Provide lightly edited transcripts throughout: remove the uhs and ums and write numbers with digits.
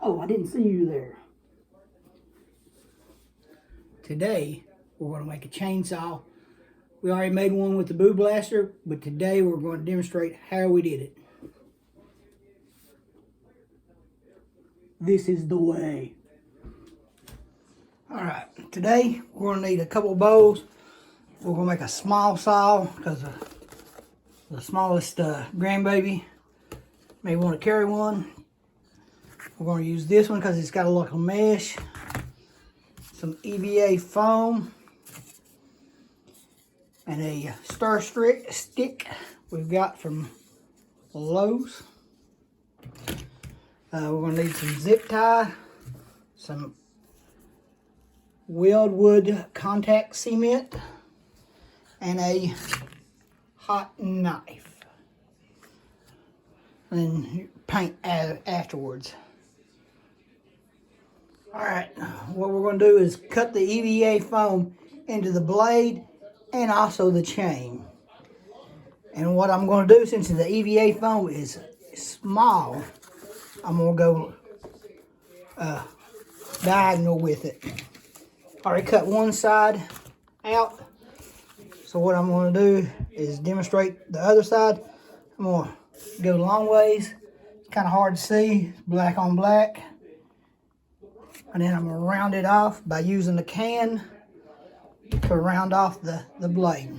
Oh, I didn't see you there. Today, we're going to make a chainsaw. We already made one with the Boo Blaster, but today we're going to demonstrate how we did it. This is the way. Alright, today we're going to need a couple bowls. We're going to make a small saw because the smallest grandbaby may want to carry one. We're going to use this one because it's got a little mesh. Some EVA foam. And a stir stick we've got from Lowe's. We're going to need some zip tie, some weldwood contact cement, and a hot knife. And then paint afterwards. Alright, what we're going to do is cut the EVA foam into the blade and also the chain. And what I'm going to do, since the EVA foam is small, I'm going to go diagonal with it. I already cut one side out. So what I'm going to do is demonstrate the other side. I'm going to go long ways. It's kind of hard to see, black on black. And then I'm going to round it off by using the can to round off the blade.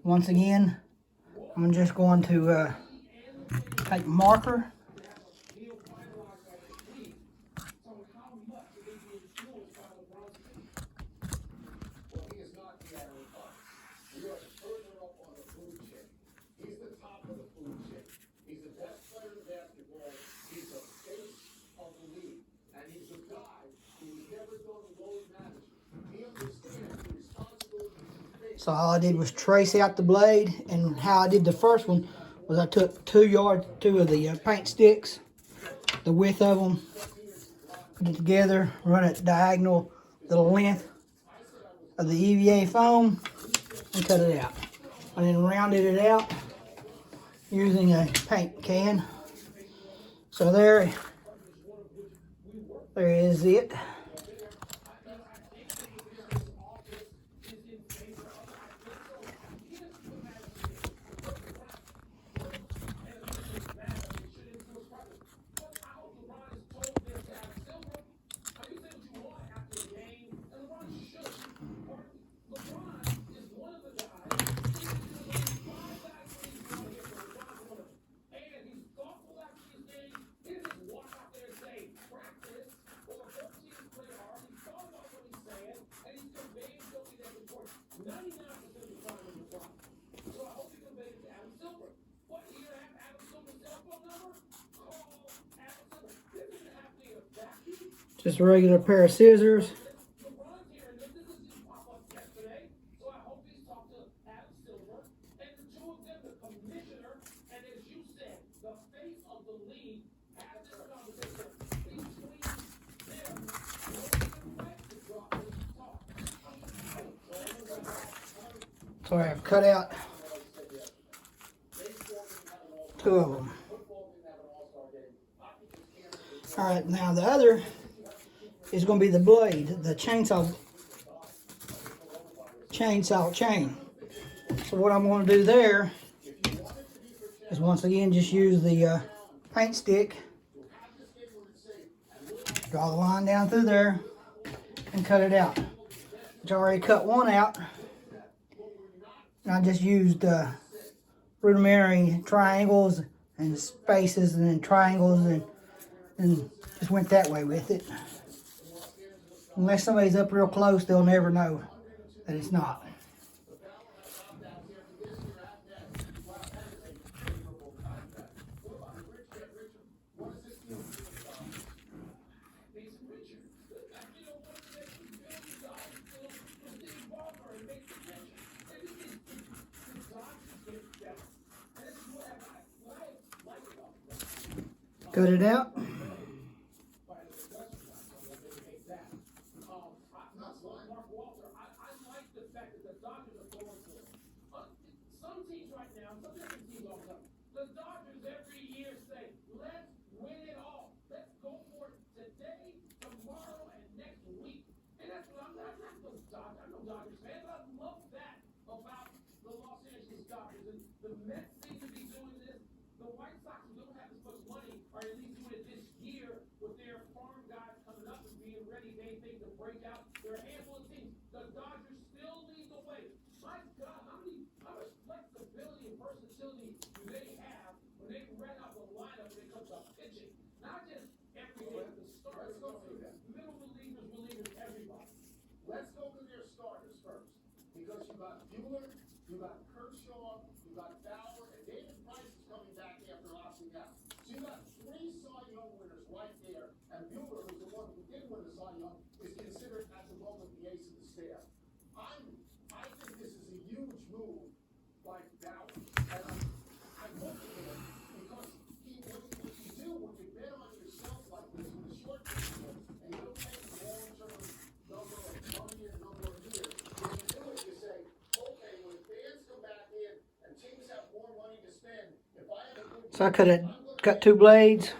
Once again, I'm just going to take marker. So all I did was trace out the blade, and how I did the first one was I took 2 of the paint sticks, the width of them, put it together, run it diagonal the length of the EVA foam, and cut it out. And then rounded it out using a paint can. So there is it. Just a regular pair of scissors. So I have cut out 2 of them. Alright, now the other is going to be the blade, the chainsaw chain. So what I'm going to do there is once again just use the paint stick, draw the line down through there, and cut it out. Which I already cut one out, and I just used rudimentary triangles and spaces and then triangles and just went that way with it. Unless somebody's up real close, they'll never know that it's not. Cut it out. So I cut 2 blades,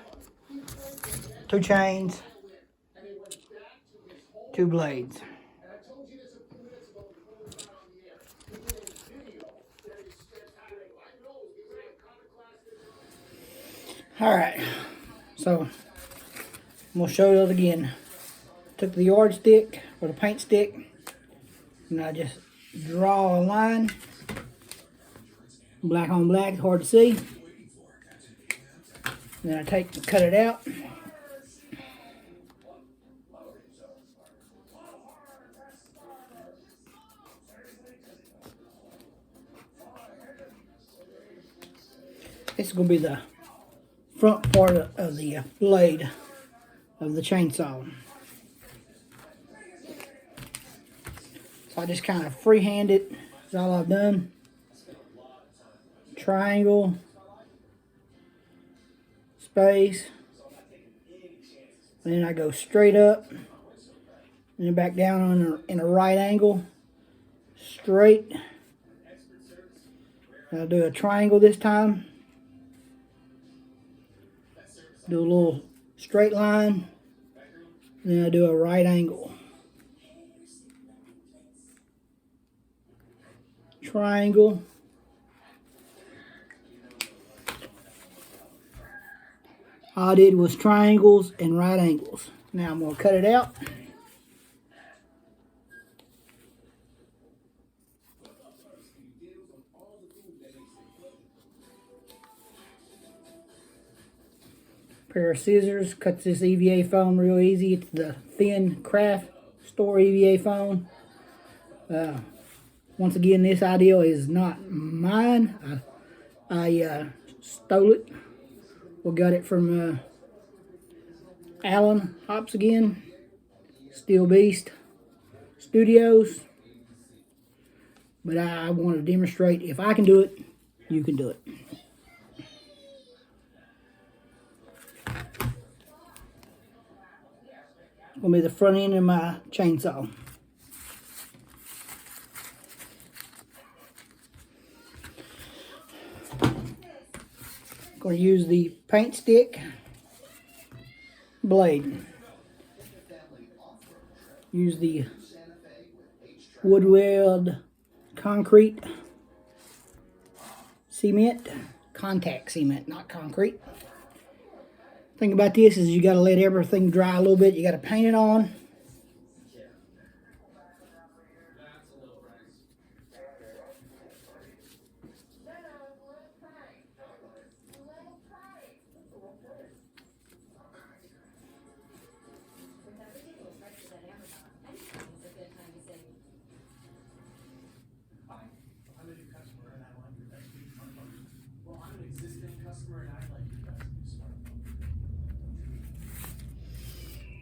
2 chains, 2 blades. Alright, so I'm going to show it again. Took the yardstick or the paint stick and I just draw a line. Black on black, hard to see. Then I cut it out. This is going to be the front part of the blade of the chainsaw. So I just kind of freehand it. That's all I've done. Triangle, space, and then I go straight up, and then back down in a right angle, straight. I'll do a triangle this time. Do a little straight line, and then I do a right angle. Triangle. All I did was triangles and right angles. Now I'm going to cut it out. Pair of scissors, cuts this EVA foam real easy. It's the thin craft store EVA foam. Once again, this idea is not mine. I stole it. We got it from Alan Hops again, Steel Beast Studios. But I want to demonstrate if I can do it, you can do it. It's going to be the front end of my chainsaw. Going to use the paint stick blade. Use the wood weld concrete cement, contact cement, not concrete. Thing about this is you got to let everything dry a little bit. You got to paint it on.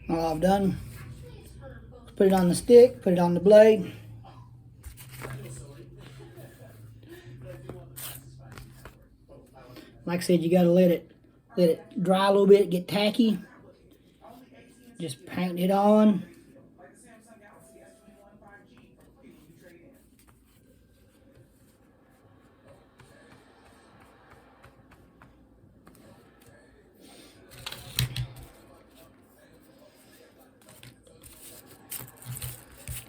All I've done, put it on the stick, put it on the blade. Like I said, you gotta let it dry a little bit, get tacky. Just paint it on.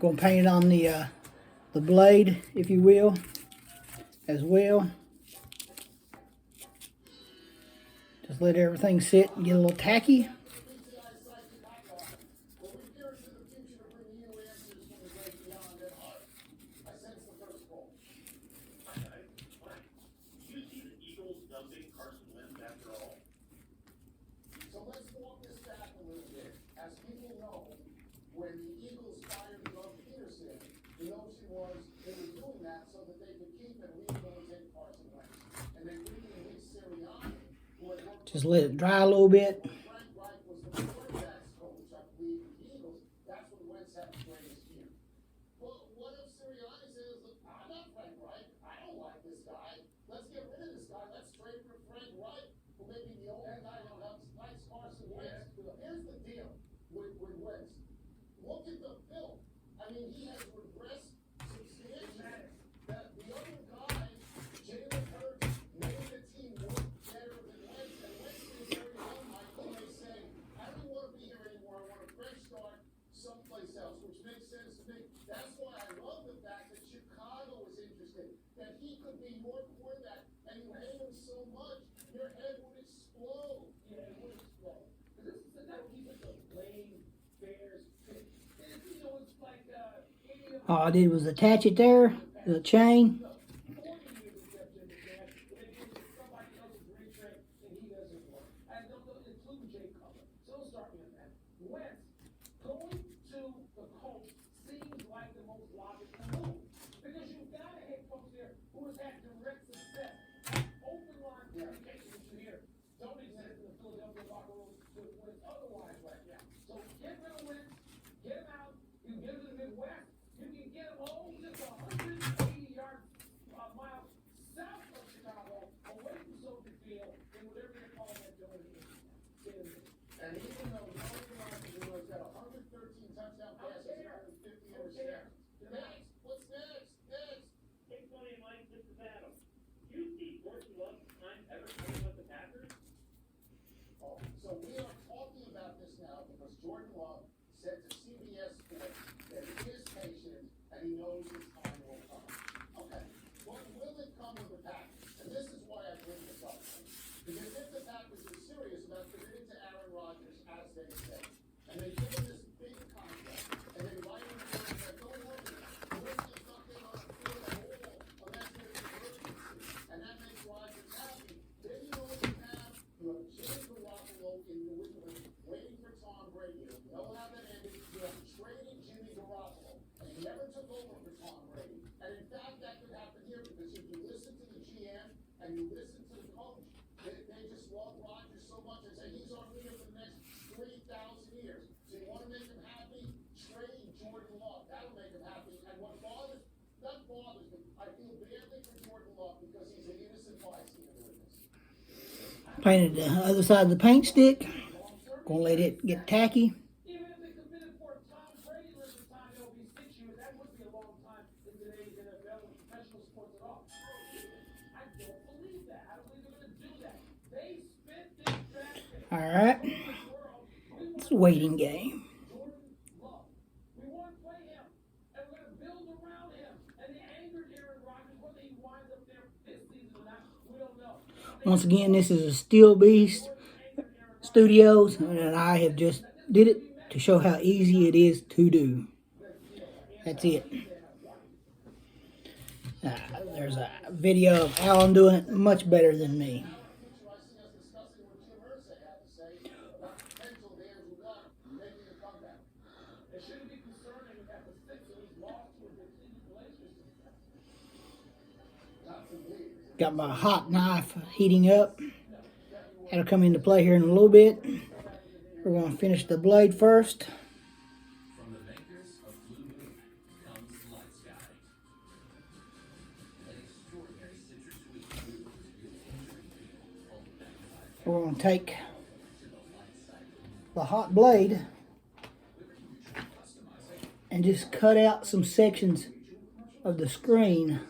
Gonna paint it on the blade, if you will, as well. Just let everything sit and get a little tacky. Just let it dry a little bit. All I did was attach it there to the chain. Painted the other side of the paint stick. Gonna let it get tacky. All right, it's a waiting game. Once again, this is a Steel Beast Studios, and I have just did it to show how easy it is to do. That's it. There's a video of Alan doing it much better than me. Got my hot knife heating up. That'll come into play here in a little bit. We're going to finish the blade first. From the makers of Blue Moon comes Light Sky. An extraordinary citrus-sweet food with tangerine peel. We're going to take the hot blade and just cut out some sections of the screen.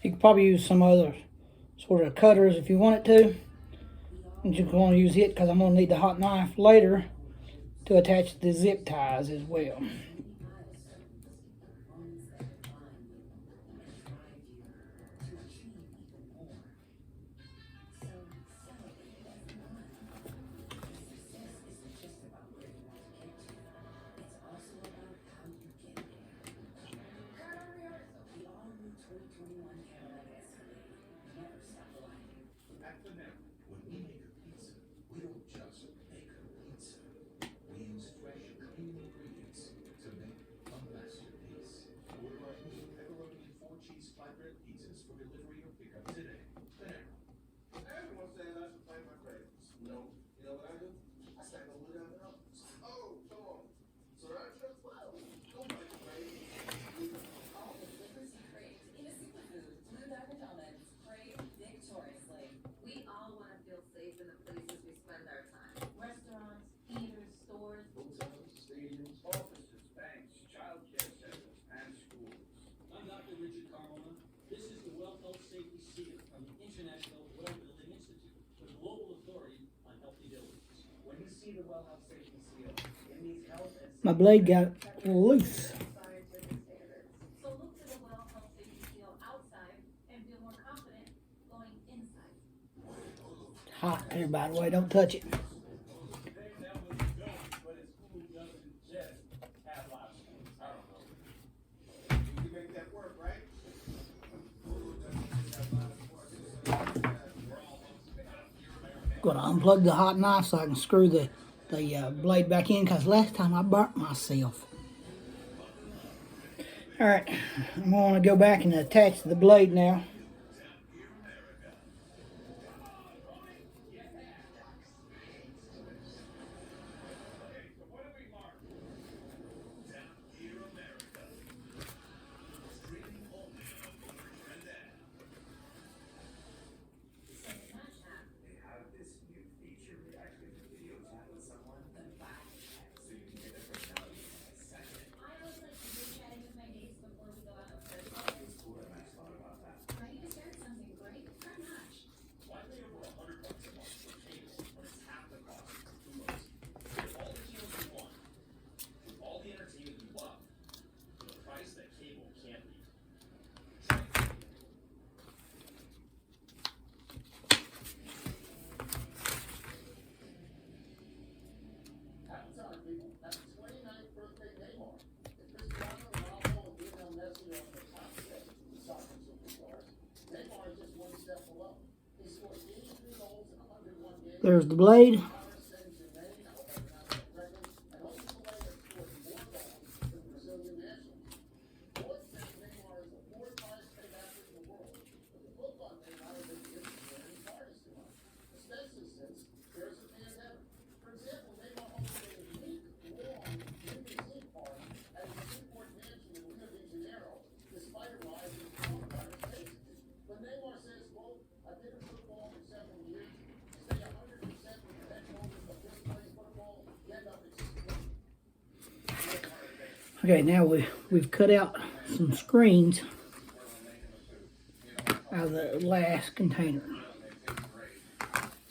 You could probably use some other sort of cutters if you wanted to. I'm just going to use it because I'm going to need the hot knife later to attach the zip ties as well. My blade got loose. Hot here, by the way, don't touch it. Gonna unplug the hot knife so I can screw the blade back in, because last time I burnt myself. Alright, I'm going to go back and attach the blade now. There's the blade. Okay, now we've cut out some screens out of the last container.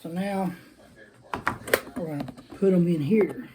So now we're going to put them in here.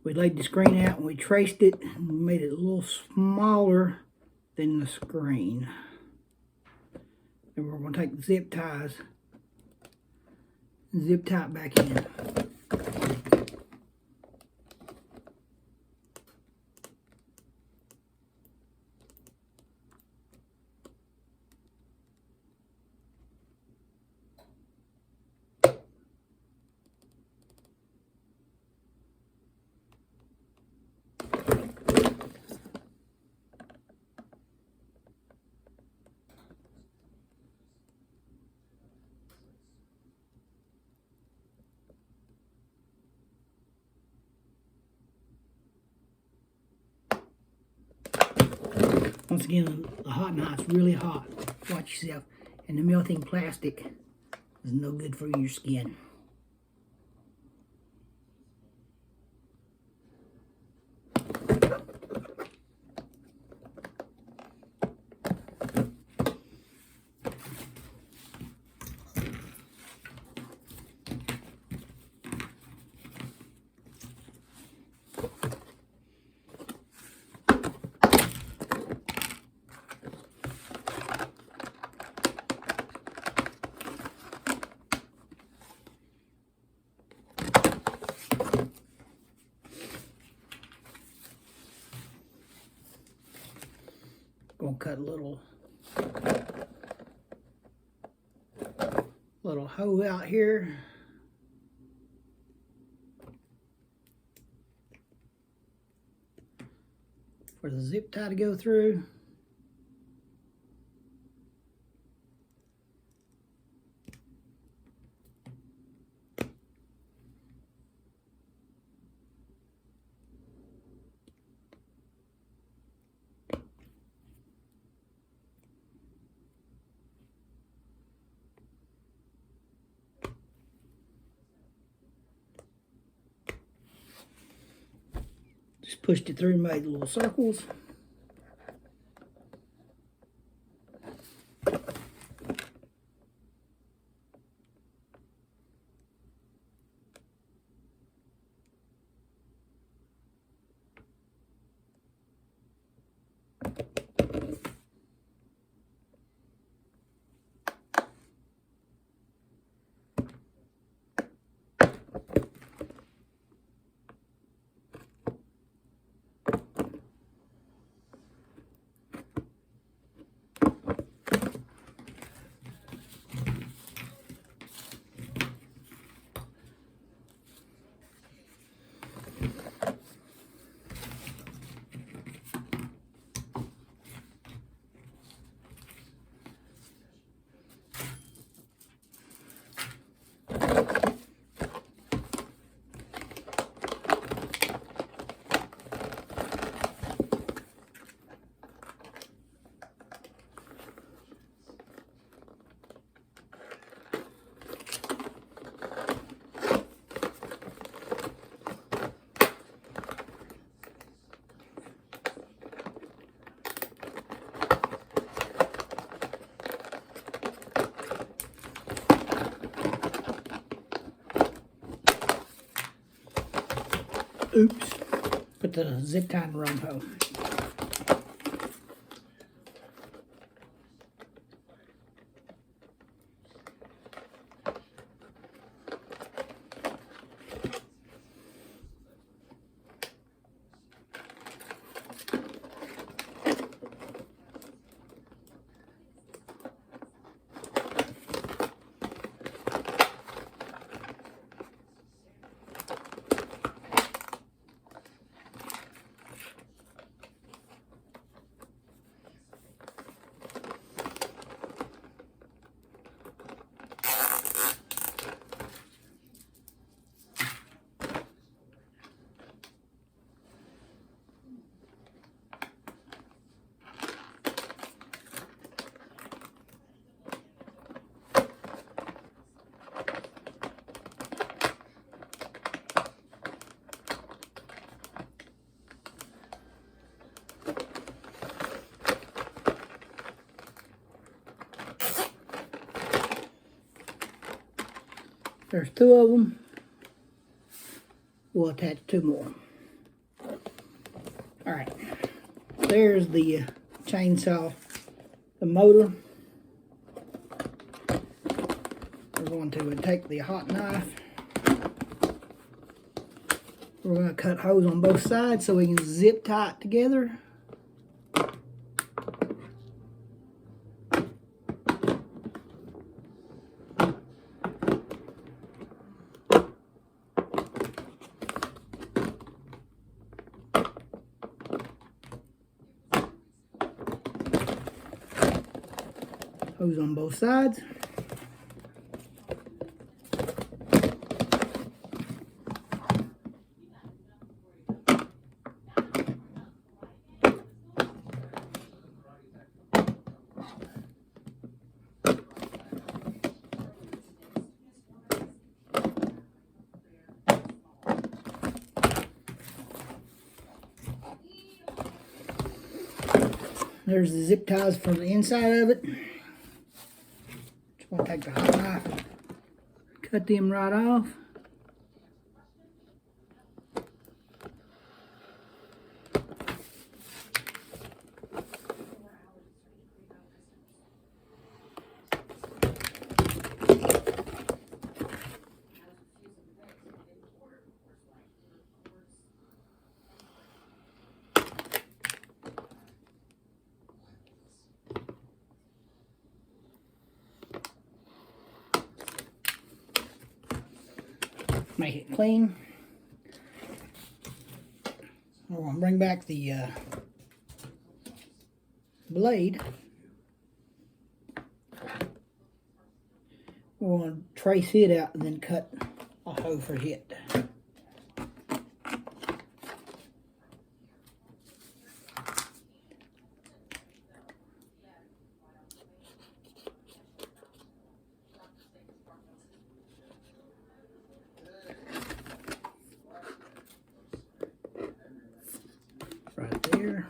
We laid the screen out and we traced it and we made it a little smaller than the screen. And we're going to take the zip ties and zip tie it back in. once again, the hot knife's really hot. Watch yourself. And the melting plastic is no good for your skin. Gonna cut a little hole out here. For the zip tie to go through. Just pushed it through, made little circles. Oops. Put the zip tie in the wrong hole. There's two of them. We'll attach two more. All right. There's the chainsaw, the motor. We're going to take the hot knife. We're going to cut holes on both sides so we can zip tie it together. Hose on both sides. There's the zip ties for the inside of it. Just want to take the hot knife and cut them right off. Make it clean. We're going to bring back the blade. We're going to trace it out and then cut a hole for it. Right there.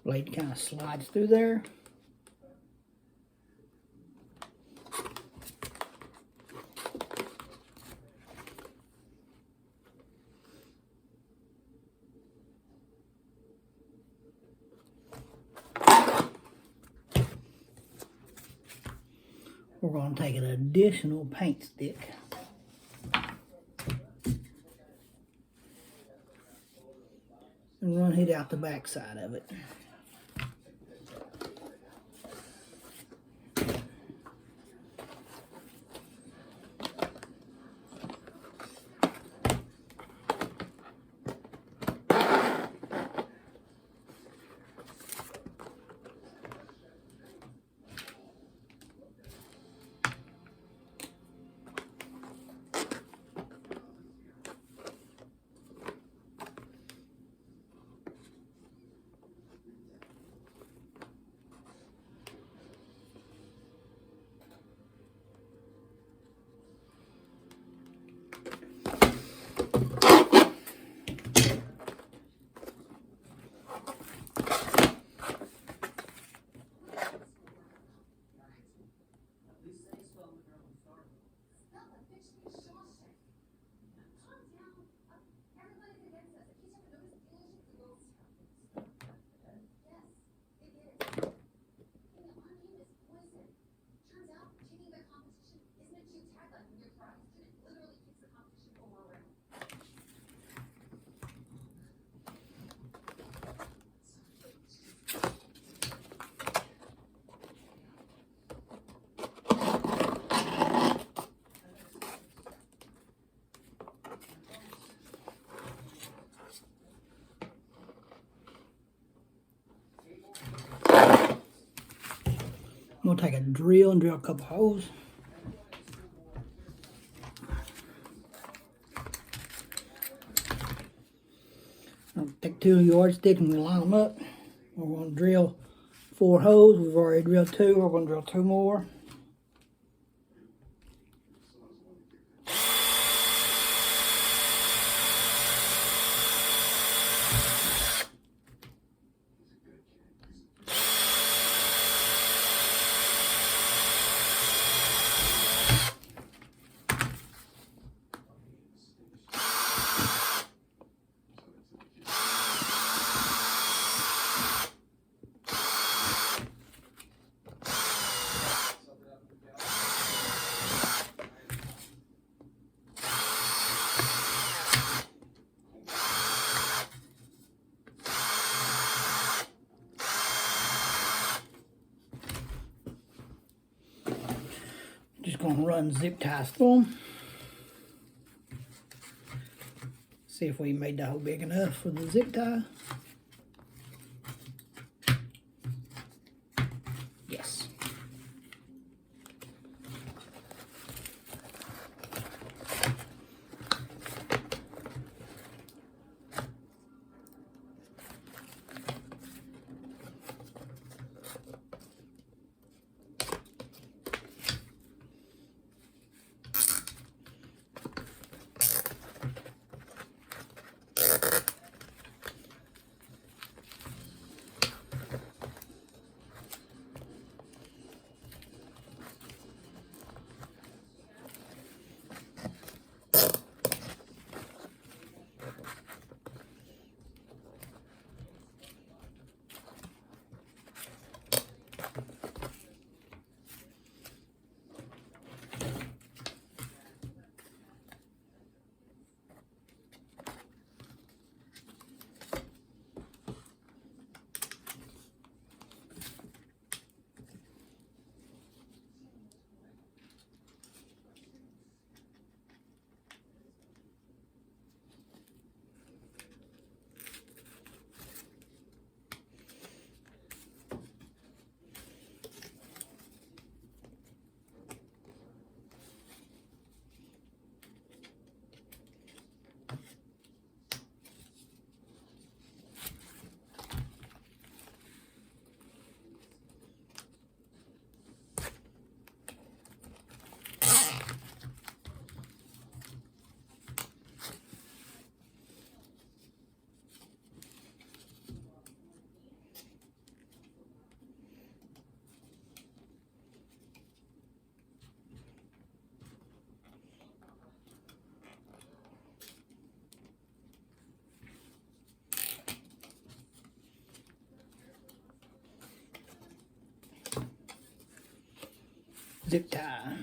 Blade kind of slides through there. We're going to take an additional paint stick. And run it out the back side of it. I'm going to take a drill and drill a couple holes. I'll take 2 yardsticks and line them up. We're going to drill 4 holes. We've already drilled 2. We're going to drill 2 more. Just gonna run zip ties through them. See if we made the hole big enough for the zip tie. Yes. Zip tie.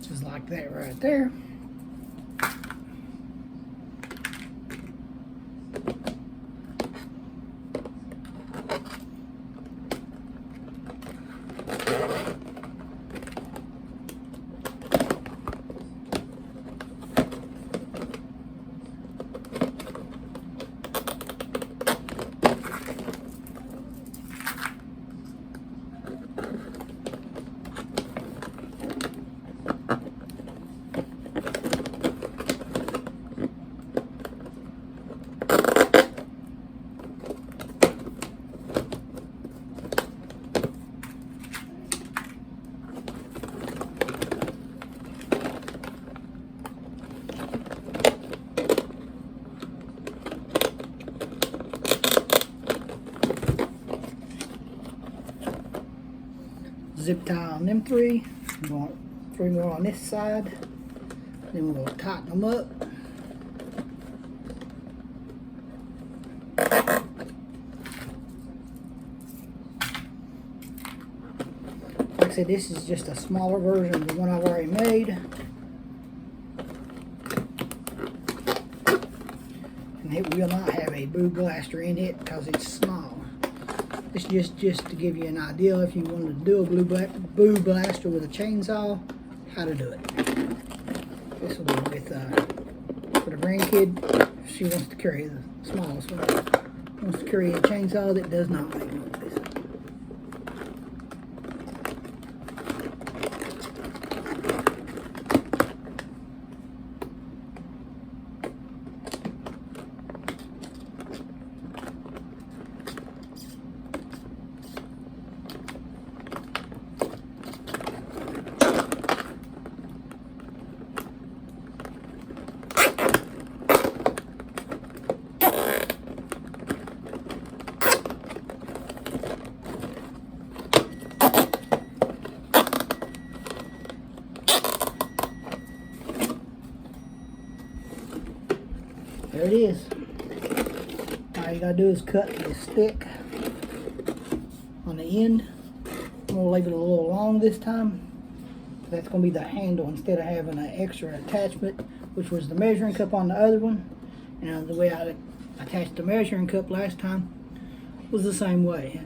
Just like that right there. Zip tie on them three. We want 3 more on this side. Then we're going to tighten them up. Like I said, this is just a smaller version of the one I've already made. And And it will not have a boo blaster in it because it's small. It's just to give you an idea if you want to do a boo blaster with a chainsaw, how to do it. This will be with for the grandkid. She wants to carry the smallest one. Wants to carry a chainsaw that does not make noise. There it is. All you gotta do is cut the stick on the end. I'm gonna leave it a little long this time. That's gonna be the handle instead of having an extra attachment, which was the measuring cup on the other one. And the way I attached the measuring cup last time was the same way.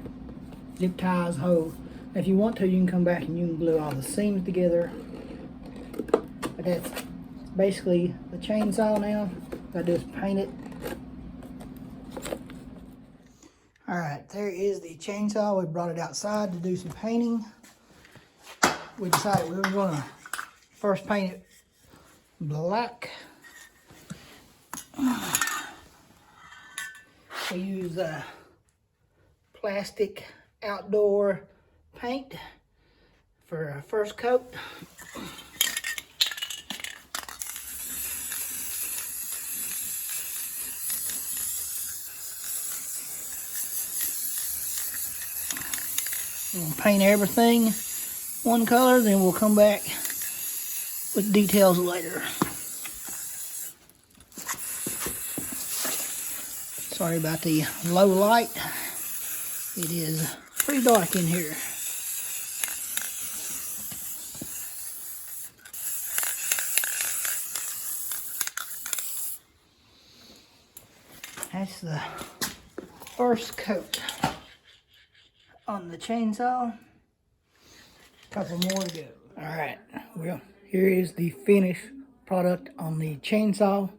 Zip ties, hole. If you want to, you can come back and you can glue all the seams together. But that's basically the chainsaw now. What I do is paint it. Alright, there is the chainsaw. We brought it outside to do some painting. We decided we were going to first paint it black. We use plastic outdoor paint for our first coat. We'll paint everything one color, then we'll come back with details later. Sorry about the low light. It is pretty dark in here. That's the first coat on the chainsaw. Couple more to go. Alright, well, here is the finished product on the chainsaw.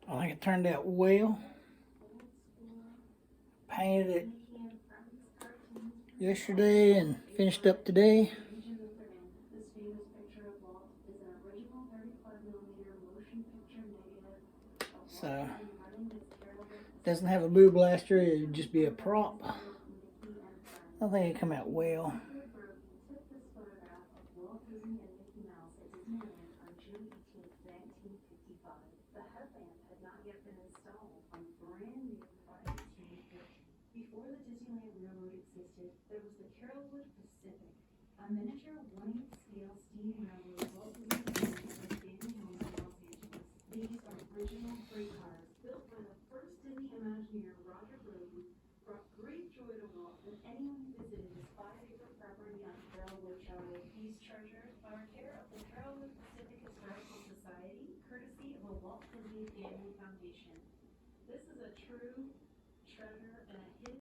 I think it turned out well. Painted it yesterday and finished up today. So, doesn't have a boo blaster, it would just be a prop. I think it come out well. A miniature 1/8 scale steam railroad Walt Disney Company for family homes in Los Angeles. These are original freight cars built by the first Disney Imagineer Roger Brody, brought great joy to Walt and anyone who visited his 5-acre property on Carrollwood Drive. These treasures are care of the Carrollwood Pacific Historical Society, courtesy of the Walt Disney Family Foundation. This is a true treasure and a hidden